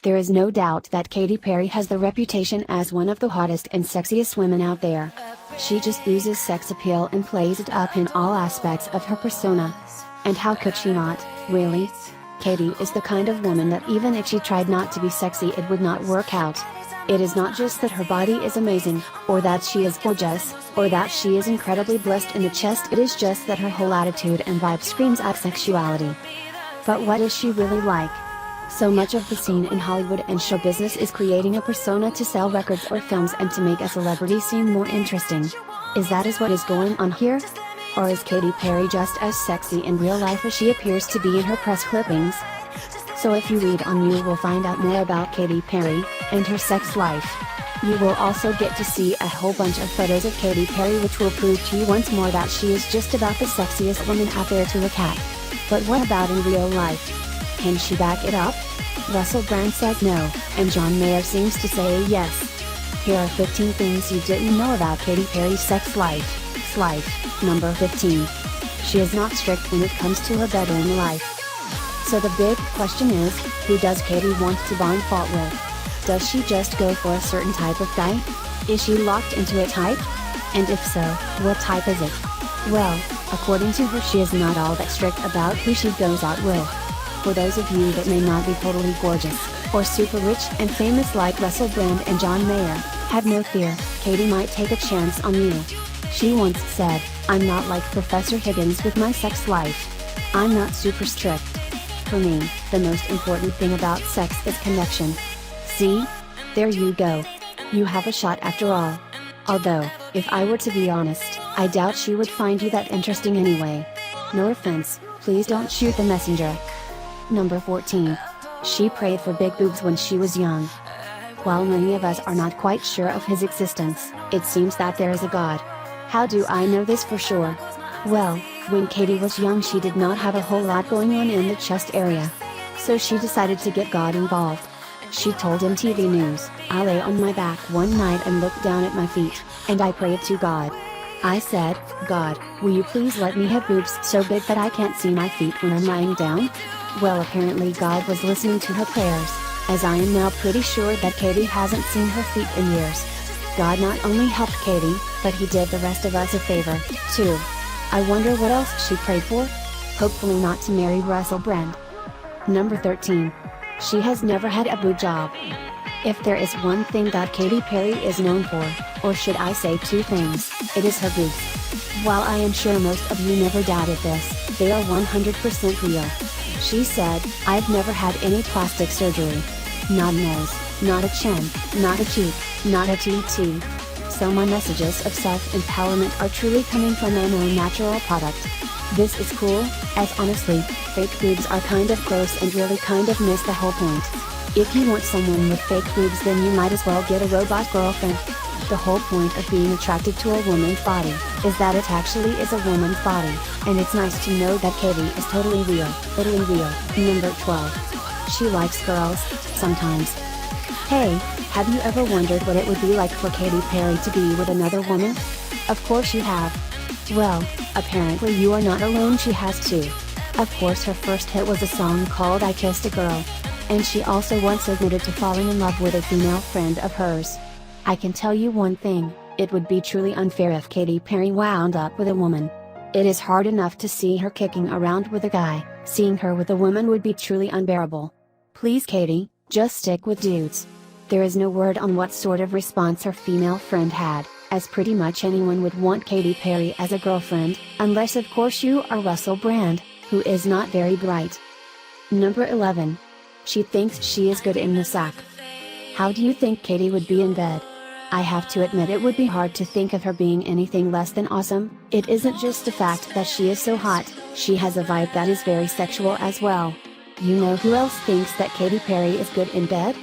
There is no doubt that Katy Perry has the reputation as one of the hottest and sexiest women out there. She just oozes sex appeal and plays it up in all aspects of her persona. And how could she not, really? Katy is the kind of woman that even if she tried not to be sexy it would not work out. It is not just that her body is amazing, or that she is gorgeous, or that she is incredibly blessed in the chest, it is just that her whole attitude and vibe screams out sexuality. But what is she really like? So much of the scene in Hollywood and show business is creating a persona to sell records or films and to make a celebrity seem more interesting. Is that what is going on here? Or is Katy Perry just as sexy in real life as she appears to be in her press clippings? So if you read on, you will find out more about Katy Perry and her sex life. You will also get to see a whole bunch of photos of Katy Perry, which will prove to you once more that she is just about the sexiest woman out there to look at. But what about in real life? Can she back it up? Russell Brand says no, and John Mayer seems to say yes. Here are 15 things you didn't know about Katy Perry's sex life. Number 15. She is not strict when it comes to her bedroom life. So the big question is, who does Katy want to find fault with? Does she just go for a certain type of guy? Is she locked into a type? And if so, what type is it? Well, according to her, she is not all that strict about who she goes out with. For those of you that may not be totally gorgeous, or super rich and famous like Russell Brand and John Mayer, have no fear, Katy might take a chance on you. She once said, "I'm not like Professor Higgins with my sex life. I'm not super strict. For me, the most important thing about sex is connection." See? There you go. You have a shot after all. Although, if I were to be honest, I doubt she would find you that interesting anyway. No offense, please don't shoot the messenger. Number 14. She prayed for big boobs when she was young. While many of us are not quite sure of his existence, it seems that there is a God. How do I know this for sure? Well, when Katy was young she did not have a whole lot going on in the chest area. So she decided to get God involved. She told MTV News, "I lay on my back one night and looked down at my feet, and I prayed to God. I said, 'God, will you please let me have boobs so big that I can't see my feet when I'm lying down?'" Well, apparently God was listening to her prayers, as I am now pretty sure that Katy hasn't seen her feet in years. God not only helped Katy, but he did the rest of us a favor, too. I wonder what else she prayed for? Hopefully not to marry Russell Brand. Number 13. She has never had a boob job. If there is one thing that Katy Perry is known for, or should I say two things, it is her boobs. While I am sure most of you never doubted this, they are 100% real. She said, "I've never had any plastic surgery. Not a nose, not a chin, not a cheek, not a TT. So my messages of self-empowerment are truly coming from an all-natural product. This is cool, as honestly, fake boobs are kind of gross and really kind of miss the whole point. If you want someone with fake boobs, then you might as well get a robot girlfriend. The whole point of being attracted to a woman's body, is that it actually is a woman's body, and it's nice to know that Katy is totally real, totally real." Number 12. She likes girls, sometimes. Hey, have you ever wondered what it would be like for Katy Perry to be with another woman? Of course you have. Well, apparently you are not alone, she has too. Of course her first hit was a song called "I Kissed a Girl." And she also once admitted to falling in love with a female friend of hers. I can tell you one thing, it would be truly unfair if Katy Perry wound up with a woman. It is hard enough to see her kicking around with a guy, seeing her with a woman would be truly unbearable. Please Katy, just stick with dudes. There is no word on what sort of response her female friend had, as pretty much anyone would want Katy Perry as a girlfriend, unless of course you are Russell Brand, who is not very bright. Number 11. She thinks she is good in the sack. How do you think Katy would be in bed? I have to admit it would be hard to think of her being anything less than awesome. It isn't just the fact that she is so hot, she has a vibe that is very sexual as well. You know who else thinks that Katy Perry is good in bed?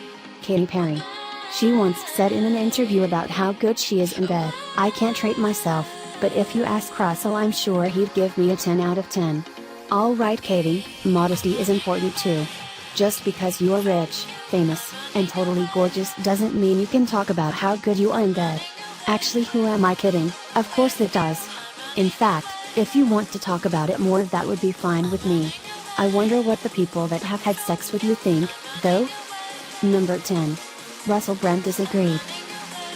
Katy Perry. She once said in an interview about how good she is in bed, "I can't rate myself, but if you ask Russell I'm sure he'd give me a 10 out of 10. Alright Katy, modesty is important too. Just because you are rich, famous, and totally gorgeous doesn't mean you can talk about how good you are in bed. Actually, who am I kidding? Of course it does. In fact, if you want to talk about it more, that would be fine with me. I wonder what the people that have had sex with you think, though? Number 10. Russell Brand disagreed.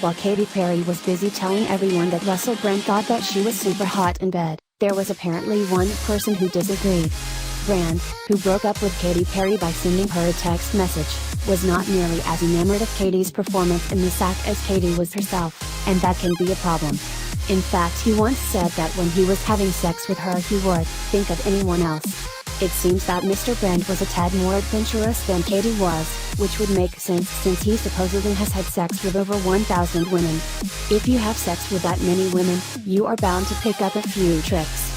While Katy Perry was busy telling everyone that Russell Brand thought that she was super hot in bed, there was apparently one person who disagreed. Brand, who broke up with Katy Perry by sending her a text message, was not nearly as enamored of Katy's performance in the sack as Katy was herself, and that can be a problem. In fact, he once said that when he was having sex with her he would think of anyone else. It seems that Mr. Brand was a tad more adventurous than Katy was, which would make sense since he supposedly has had sex with over 1,000 women. If you have sex with that many women, you are bound to pick up a few tricks.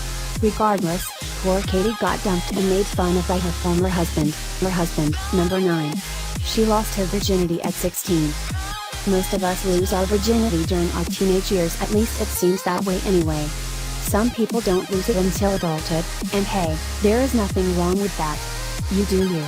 Regardless, poor Katy got dumped and made fun of by her former husband. Number 9. She lost her virginity at 16. Most of us lose our virginity during our teenage years, at least it seems that way anyway. Some people don't lose it until adulthood, and hey, there is nothing wrong with that. You do you.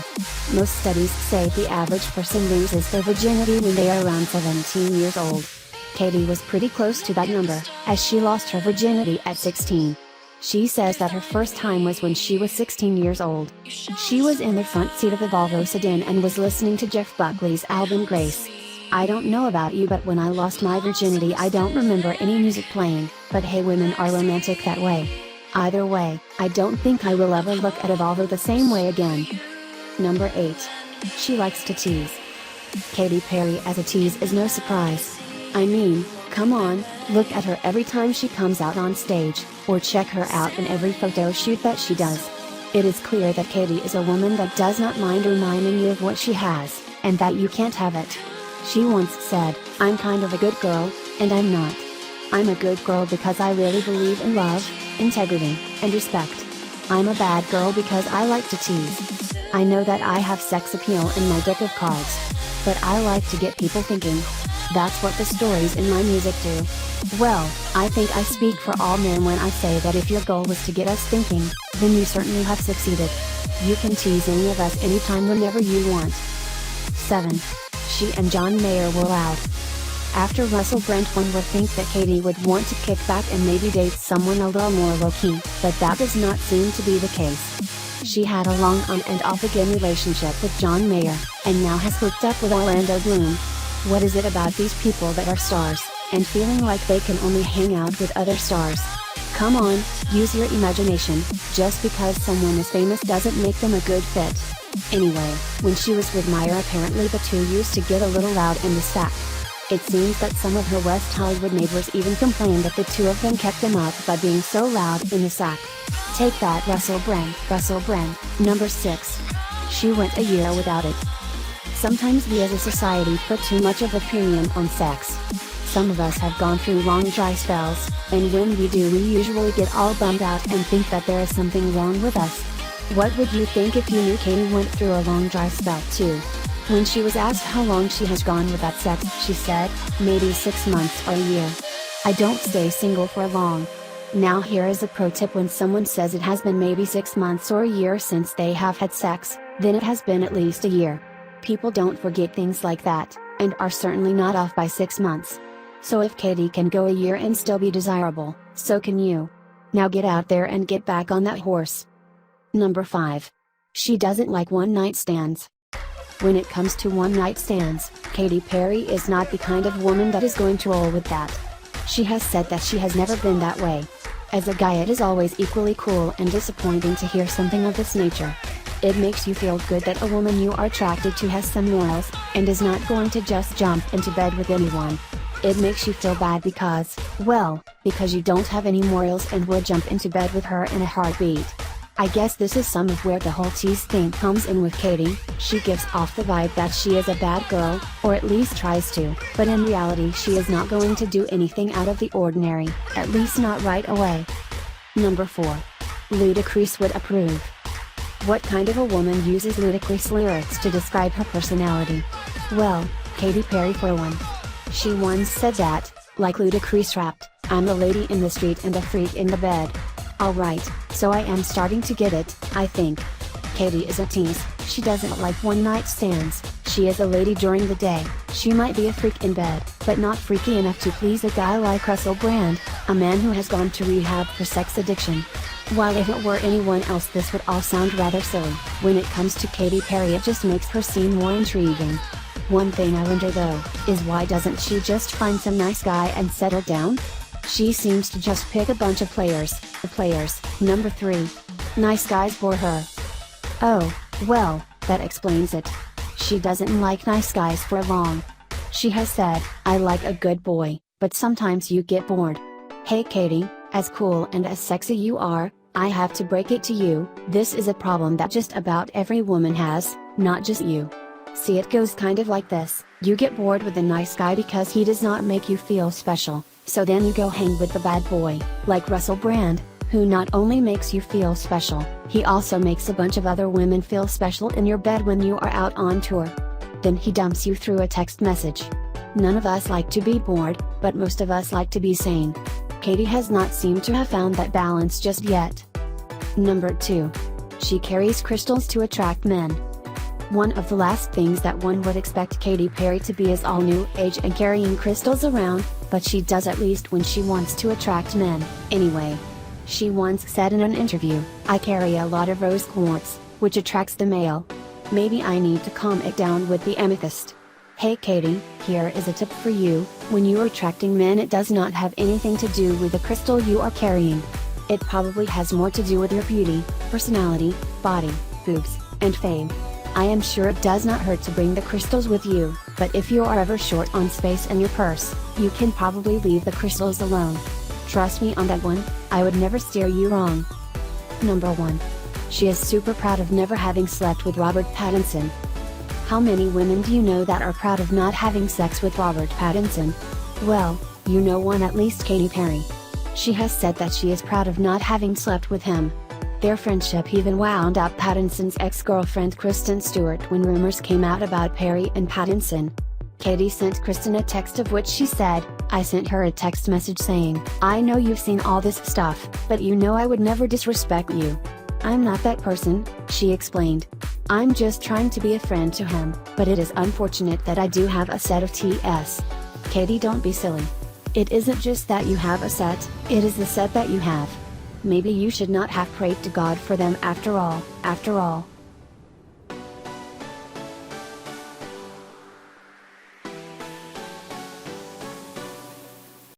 Most studies say the average person loses their virginity when they are around 17 years old. Katy was pretty close to that number, as she lost her virginity at 16. She says that her first time was when she was 16 years old. She was in the front seat of the Volvo sedan and was listening to Jeff Buckley's album Grace. I don't know about you, but when I lost my virginity I don't remember any music playing, but hey, women are romantic that way. Either way, I don't think I will ever look at a Volvo the same way again. Number 8. She likes to tease. Katy Perry as a tease is no surprise. I mean, come on, look at her every time she comes out on stage, or check her out in every photo shoot that she does. It is clear that Katy is a woman that does not mind reminding you of what she has, and that you can't have it. She once said, "I'm kind of a good girl, and I'm not. I'm a good girl because I really believe in love, integrity, and respect. I'm a bad girl because I like to tease. I know that I have sex appeal in my deck of cards. But I like to get people thinking. That's what the stories in my music do." Well, I think I speak for all men when I say that if your goal was to get us thinking, then you certainly have succeeded. You can tease any of us anytime, whenever you want. 7. She and John Mayer were loud. After Russell Brand, one would think that Katy would want to kick back and maybe date someone a little more low-key, but that does not seem to be the case. She had a long on and off again relationship with John Mayer, and now has hooked up with Orlando Bloom. What is it about these people that are stars, and feeling like they can only hang out with other stars? Come on, use your imagination. Just because someone is famous doesn't make them a good fit. Anyway, when she was with Meyer, apparently the two used to get a little loud in the sack. It seems that some of her West Hollywood neighbors even complained that the two of them kept them up by being so loud in the sack. Take that, Russell Brand. Number 6. She went a year without it. Sometimes we as a society put too much of a premium on sex. Some of us have gone through long dry spells, and when we do we usually get all bummed out and think that there is something wrong with us. What would you think if you knew Katy went through a long dry spell too? When she was asked how long she has gone without sex, she said, "Maybe 6 months or a year. I don't stay single for long." Now here is a pro tip: when someone says it has been maybe 6 months or a year since they have had sex, then it has been at least a year. People don't forget things like that, and are certainly not off by 6 months. So if Katy can go a year and still be desirable, so can you. Now get out there and get back on that horse. Number 5. She doesn't like one-night stands. When it comes to one-night stands, Katy Perry is not the kind of woman that is going to roll with that. She has said that she has never been that way. As a guy, it is always equally cool and disappointing to hear something of this nature. It makes you feel good that a woman you are attracted to has some morals, and is not going to just jump into bed with anyone. It makes you feel bad because you don't have any morals and would jump into bed with her in a heartbeat. I guess this is some of where the whole tease thing comes in with Katy. She gives off the vibe that she is a bad girl, or at least tries to, but in reality she is not going to do anything out of the ordinary, at least not right away. Number 4. Ludacris would approve. What kind of a woman uses ludicrous lyrics to describe her personality? Well, Katy Perry for one. She once said that, like Ludacris rapped, "I'm the lady in the street and a freak in the bed." Alright, so I am starting to get it, I think. Katy is a tease. She doesn't like one-night stands. She is a lady during the day. She might be a freak in bed, but not freaky enough to please a guy like Russell Brand, a man who has gone to rehab for sex addiction. While if it were anyone else this would all sound rather silly, when it comes to Katy Perry it just makes her seem more intriguing. One thing I wonder though, is why doesn't she just find some nice guy and settle down? She seems to just pick a bunch of players. Number 3. Nice guys bore her. Oh, well, that explains it. She doesn't like nice guys for long. She has said, I like a good boy, but sometimes you get bored. Hey Katy, as cool and as sexy you are, I have to break it to you, this is a problem that just about every woman has, not just you. See, it goes kind of like this: you get bored with a nice guy because he does not make you feel special, so then you go hang with the bad boy, like Russell Brand, who not only makes you feel special, he also makes a bunch of other women feel special in your bed when you are out on tour. Then he dumps you through a text message. None of us like to be bored, but most of us like to be sane. Katy has not seemed to have found that balance just yet. Number 2. She carries crystals to attract men. One of the last things that one would expect Katy Perry to be is all new age and carrying crystals around, but she does at least when she wants to attract men, anyway. She once said in an interview, I carry a lot of rose quartz, which attracts the male. Maybe I need to calm it down with the amethyst. Hey Katy, here is a tip for you: when you are attracting men, it does not have anything to do with the crystal you are carrying. It probably has more to do with your beauty, personality, body, boobs, and fame. I am sure it does not hurt to bring the crystals with you, but if you are ever short on space in your purse, you can probably leave the crystals alone. Trust me on that one, I would never steer you wrong. Number 1. She is super proud of never having slept with Robert Pattinson. How many women do you know that are proud of not having sex with Robert Pattinson? Well, you know one, at least Katy Perry. She has said that she is proud of not having slept with him. Their friendship even wound up Pattinson's ex-girlfriend Kristen Stewart when rumors came out about Perry and Pattinson. Katy sent Kristen a text of which she said, I sent her a text message saying, I know you've seen all this stuff, but you know I would never disrespect you. I'm not that person, she explained. I'm just trying to be a friend to him, but it is unfortunate that I do have a set of TS. Katy, don't be silly. It isn't just that you have a set, it is the set that you have. Maybe you should not have prayed to God for them after all.